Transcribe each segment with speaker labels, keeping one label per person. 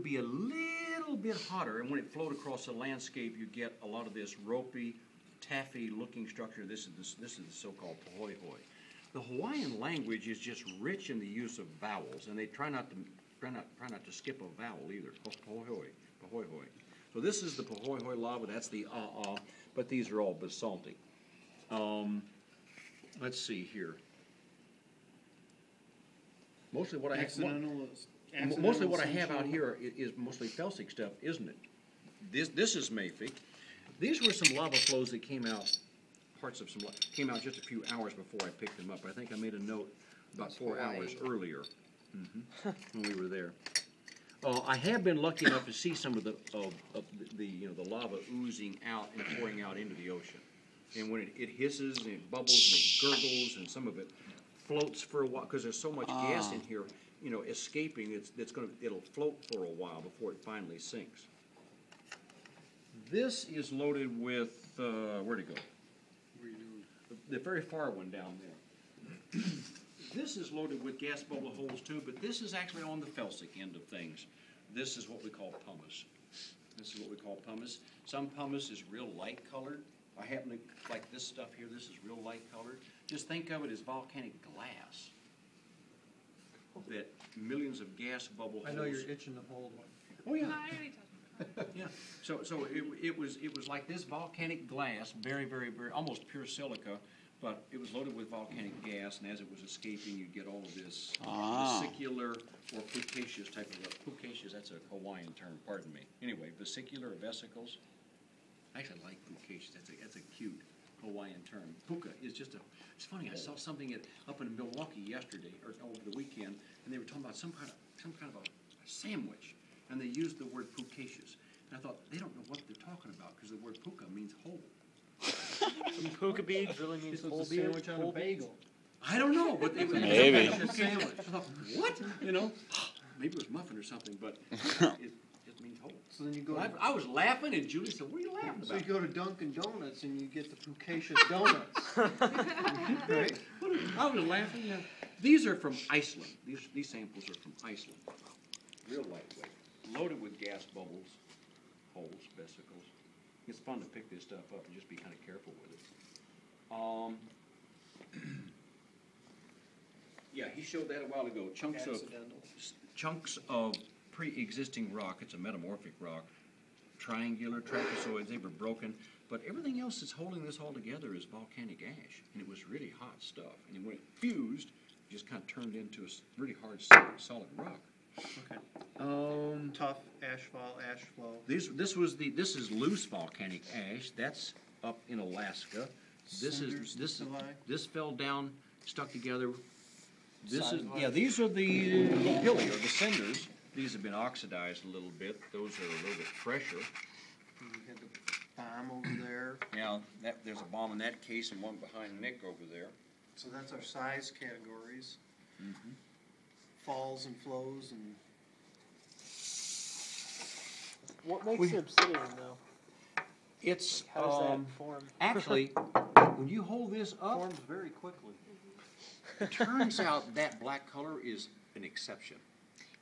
Speaker 1: be a little bit hotter, and when it flowed across the landscape, you get a lot of this ropey, taffy-looking structure. This is the so-called pahoehoe. The Hawaiian language is just rich in the use of vowels, and they try not to skip a vowel either. Pahoehoe, pahoehoe. So this is the pahoehoe lava. That's the but these are all basaltic. Let's see here. Mostly what I have out here is mostly felsic stuff, isn't it? This is mafic. These were some lava flows that came out. Parts of some came out just a few hours before I picked them up. I think I made a note about 4 hours earlier when we were there. I have been lucky enough to see some of the lava oozing out and pouring out into the ocean. And when it hisses and it bubbles and it gurgles and some of it floats for a while because there's so much gas in here, escaping. It'll float for a while before it finally sinks. This is loaded with where'd it go? The very far one down there. This is loaded with gas bubble holes too, but this is actually on the felsic end of things. This is what we call pumice. Some pumice is real light colored. I happen to like this stuff here. This is real light colored. Just think of it as volcanic glass. That millions of gas bubble holes.
Speaker 2: I know you're itching to hold one.
Speaker 1: Oh yeah.
Speaker 3: No, I already touched it.
Speaker 1: Yeah. So it was like this volcanic glass, very, very, very, almost pure silica, but it was loaded with volcanic gas, and as it was escaping, you'd get all of this vesicular or pucaceous type of pucaceous. That's a Hawaiian term. Pardon me. Anyway, vesicular or vesicles. I actually like pucaceous. That's a cute Hawaiian term. Puka is just a. It's funny. I saw something up in Milwaukee yesterday or over the weekend, and they were talking about some kind of a sandwich, and they used the word pucaceous. And I thought they don't know what they're talking about because the word puka means whole.
Speaker 4: Puka beads really means whole bead?
Speaker 2: Sandwich on a bagel.
Speaker 1: I don't know, but they were
Speaker 5: Maybe.
Speaker 1: a sandwich. I thought, what? Maybe it was muffin or something, but it just means whole.
Speaker 2: So then you go.
Speaker 1: I was laughing, and Julie said, "What are you laughing
Speaker 2: So
Speaker 1: about?"
Speaker 2: you go to Dunkin' Donuts and you get the pucaceous donuts. Right?
Speaker 1: I was laughing. Yeah. These are from Iceland. These samples are from Iceland. Real lightweight, loaded with gas bubbles, holes, vesicles. It's fun to pick this stuff up and just be kind of careful with it. Yeah, he showed that a while ago. Chunks of pre-existing rock. It's a metamorphic rock. Triangular trapezoids. They were broken, but everything else that's holding this all together is volcanic ash, and it was really hot stuff. And when it fused, it just kind of turned into a really hard, solid rock.
Speaker 2: Okay. Tough ash flow.
Speaker 1: This is loose volcanic ash. That's up in Alaska. This fell down, stuck together. These are the hilly or the cinders. These have been oxidized a little bit. Those are a little bit fresher.
Speaker 2: You had the bomb over there.
Speaker 1: Yeah, there's a bomb in that case and one behind Nick over there.
Speaker 2: So that's our size categories. Falls and flows and.
Speaker 4: What makes the obsidian, though?
Speaker 1: It's
Speaker 4: How does that form?
Speaker 1: actually when you hold this up,
Speaker 2: Forms very quickly.
Speaker 1: it turns out that black color is an exception.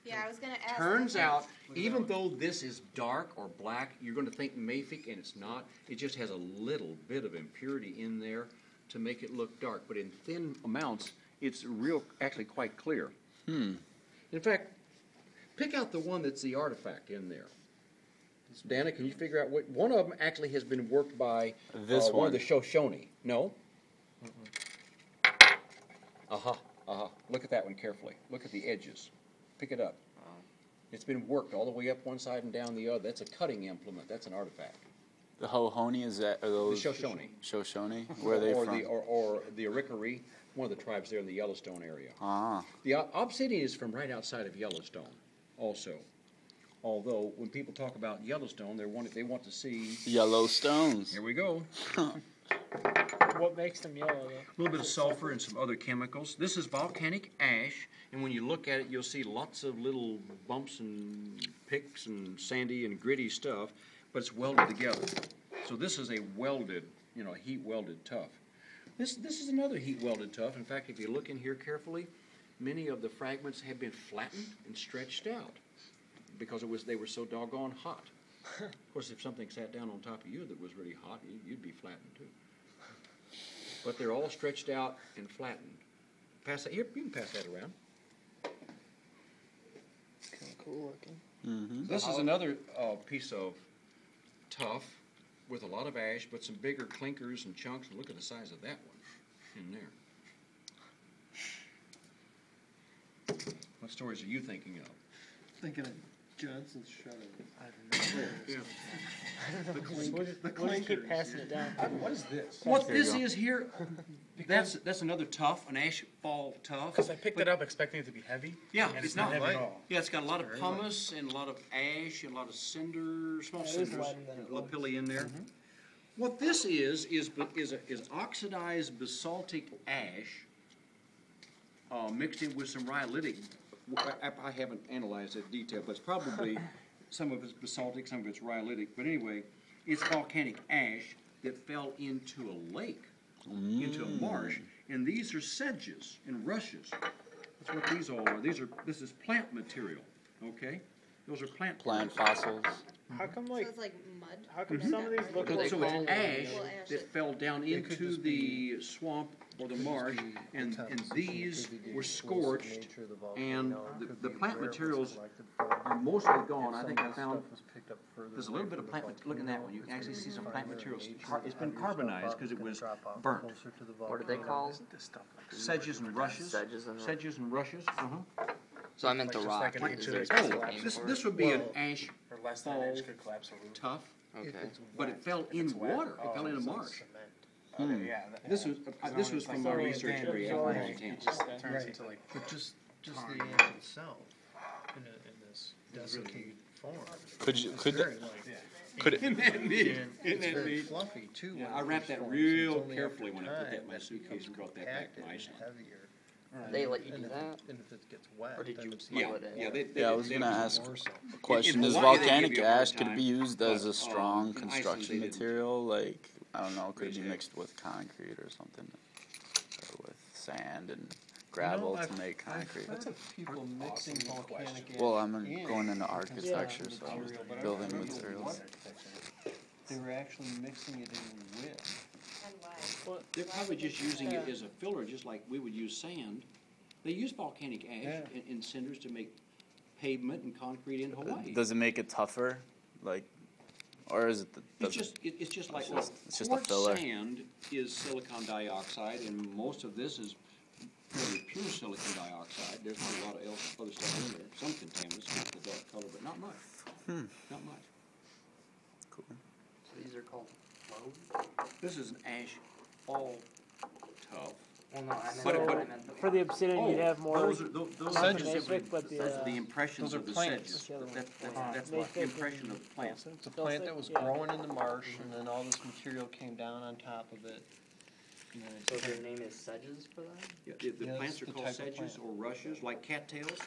Speaker 3: Yeah, I was going to ask.
Speaker 1: Turns out, even though this is dark or black, you're going to think mafic, and it's not. It just has a little bit of impurity in there to make it look dark. But in thin amounts, it's actually quite clear. In fact, pick out the one that's the artifact in there. Dana, can you figure out what one of them actually has been worked by?
Speaker 5: This
Speaker 1: one of the Shoshone. No. Look at that one carefully. Look at the edges. Pick it up. It's been worked all the way up one side and down the other. That's a cutting implement. That's an artifact.
Speaker 5: The Hohoni, are those?
Speaker 1: The Shoshone.
Speaker 5: Shoshone? Where are they from?
Speaker 1: Or the Arikari, one of the tribes there in the Yellowstone area.
Speaker 5: Ah.
Speaker 1: The obsidian is from right outside of Yellowstone also. Although, when people talk about Yellowstone, they want to see...
Speaker 5: Yellowstones.
Speaker 1: Here we go.
Speaker 4: What makes them yellow, though?
Speaker 1: A little bit of sulfur and some other chemicals. This is volcanic ash, and when you look at it, you'll see lots of little bumps and picks and sandy and gritty stuff, but it's welded together. So this is a welded, heat-welded tuff. This is another heat-welded tuff. In fact, if you look in here carefully, many of the fragments have been flattened and stretched out. because they were so doggone hot. Of course, if something sat down on top of you that was really hot, you'd be flattened too. But they're all stretched out and flattened. Pass that here. You can pass that around.
Speaker 4: Kind of cool looking.
Speaker 5: Mm-hmm.
Speaker 1: This is another piece of tuff with a lot of ash, but some bigger clinkers and chunks. And look at the size of that one in there. What stories are you thinking of?
Speaker 2: Thinking of Johnson's shutter.
Speaker 4: I don't know.
Speaker 1: Yeah.
Speaker 2: The
Speaker 4: We'll just
Speaker 2: clinkers.
Speaker 4: keep passing it down.
Speaker 2: What is this?
Speaker 1: What
Speaker 5: There you
Speaker 1: this
Speaker 5: go.
Speaker 1: is here, that's another tuff, an asphalt tuff.
Speaker 6: Because I picked it up expecting it to be heavy.
Speaker 1: Yeah,
Speaker 6: and
Speaker 1: it's
Speaker 6: it's not
Speaker 1: not.
Speaker 6: heavy at all.
Speaker 1: Yeah, it's got a lot of
Speaker 6: Very light.
Speaker 1: pumice and a lot of ash and a lot of cinder, small
Speaker 4: It is
Speaker 1: cinders,
Speaker 4: lighter than it looks.
Speaker 1: lapilli in there. What this is oxidized basaltic ash mixed in with some rhyolitic. I haven't analyzed it in detail, but it's probably some of it's basaltic, some of it's rhyolitic. But anyway, it's volcanic ash that fell into a lake, into a marsh, and these are sedges and rushes. That's what these all are. This is plant material. Okay, those are plant
Speaker 5: Fossils.
Speaker 4: How come
Speaker 3: So
Speaker 4: like
Speaker 3: it's like mud.
Speaker 4: how come some of these look
Speaker 1: So
Speaker 4: like
Speaker 1: it's
Speaker 4: gold?
Speaker 1: ash
Speaker 3: Well, ash
Speaker 1: that fell down
Speaker 2: It could
Speaker 1: into
Speaker 2: just
Speaker 1: the swamp or the marsh, and these were scorched, and the plant materials are mostly gone. I think I found there's a little bit of plant. Look at that one. You can actually see some plant materials. It's been carbonized because it was burnt.
Speaker 7: What are they called?
Speaker 1: Sedges and rushes.
Speaker 7: Sedges and
Speaker 1: Sedges and rushes.
Speaker 7: So I meant the
Speaker 6: Just
Speaker 7: rock.
Speaker 6: like an
Speaker 7: Is
Speaker 6: inch
Speaker 7: there a
Speaker 6: of
Speaker 7: special
Speaker 1: Oh,
Speaker 7: name
Speaker 1: this
Speaker 7: for it?
Speaker 1: this would be an
Speaker 2: Well,
Speaker 1: ash
Speaker 6: Or less than an inch could collapse a roof.
Speaker 1: tuff,
Speaker 7: Okay.
Speaker 1: but it fell in water. It fell in a marsh.
Speaker 6: Okay, yeah.
Speaker 1: This was from my research area in Montana.
Speaker 6: It just turns
Speaker 2: Right.
Speaker 6: into like
Speaker 2: But just the ant itself in this desiccated form.
Speaker 5: Could
Speaker 2: It's
Speaker 5: it?
Speaker 2: very light.
Speaker 5: Could it?
Speaker 1: Isn't that neat?
Speaker 2: And
Speaker 1: Isn't
Speaker 2: it's
Speaker 1: that
Speaker 2: very
Speaker 1: neat?
Speaker 2: fluffy too.
Speaker 1: Yeah,
Speaker 2: when
Speaker 1: I
Speaker 2: it
Speaker 1: wrapped that
Speaker 2: first
Speaker 1: real
Speaker 2: forms. It's only
Speaker 1: carefully
Speaker 2: after
Speaker 1: when I put that in
Speaker 2: time
Speaker 1: my
Speaker 2: it
Speaker 1: suitcase
Speaker 2: becomes
Speaker 1: and brought that back to
Speaker 2: compacted and
Speaker 1: Iceland.
Speaker 2: heavier.
Speaker 7: They let you
Speaker 2: And
Speaker 7: do
Speaker 2: if
Speaker 7: that?
Speaker 2: And if it gets wet,
Speaker 7: Or did
Speaker 2: then
Speaker 7: you
Speaker 2: it's
Speaker 1: Yeah,
Speaker 7: Blow it in.
Speaker 1: yeah.
Speaker 5: Yeah, I was gonna ask
Speaker 2: more so.
Speaker 5: a question. Does
Speaker 1: Hawaii, they give
Speaker 5: volcanic
Speaker 1: you a hard
Speaker 5: ash could it be
Speaker 1: time,
Speaker 5: used as
Speaker 1: but,
Speaker 5: a strong
Speaker 1: in Iceland,
Speaker 5: construction
Speaker 1: they didn't.
Speaker 5: material? Like I don't know, could it be
Speaker 1: Really?
Speaker 5: mixed with concrete or something, or with sand and gravel to make concrete?
Speaker 2: I've heard of people mixing volcanic ash.
Speaker 5: Well, I'm
Speaker 2: in
Speaker 5: going into
Speaker 2: as
Speaker 5: architecture,
Speaker 2: construction
Speaker 5: so
Speaker 2: material, but I
Speaker 5: building
Speaker 2: don't remember
Speaker 5: materials.
Speaker 2: what they were actually mixing it in with.
Speaker 3: And why?
Speaker 4: Well,
Speaker 1: They're probably just using it
Speaker 4: Yeah.
Speaker 1: as a filler, just like we would use sand. They use volcanic ash
Speaker 2: Yeah.
Speaker 1: and cinders to make pavement and concrete in Hawaii.
Speaker 5: Does it make it tougher, like, or is it?
Speaker 1: It's just like, well,
Speaker 5: it's just a
Speaker 1: quartz
Speaker 5: filler.
Speaker 1: sand is silicon dioxide, and most of this is fairly pure silicon dioxide. There's not a lot of other stuff in there. Some contaminants, like the dark color, but not much. Not much.
Speaker 5: Cool.
Speaker 7: So these are called flows?
Speaker 1: This is an ash all tuff.
Speaker 7: Well, no, I meant,
Speaker 1: But-
Speaker 7: I
Speaker 1: but-
Speaker 7: meant the
Speaker 4: For the obsidian, you'd have more.
Speaker 1: Those are
Speaker 4: Nothing
Speaker 1: just
Speaker 4: basic, but
Speaker 1: the impressions
Speaker 2: those are
Speaker 1: of the
Speaker 2: plants.
Speaker 1: sedges.
Speaker 4: The other one.
Speaker 1: That's what
Speaker 4: Mafic
Speaker 1: impression
Speaker 4: and-
Speaker 1: of plants.
Speaker 2: It's a plant that was
Speaker 4: Yeah.
Speaker 2: growing in the marsh, and then all this material came down on top of it. And then it
Speaker 7: So their name is sedges for that?
Speaker 1: Yeah, the
Speaker 2: Yeah,
Speaker 1: plants
Speaker 2: it's
Speaker 1: are
Speaker 2: the
Speaker 1: called
Speaker 2: type of
Speaker 1: sedges
Speaker 2: plant.
Speaker 1: or rushes, like cattails.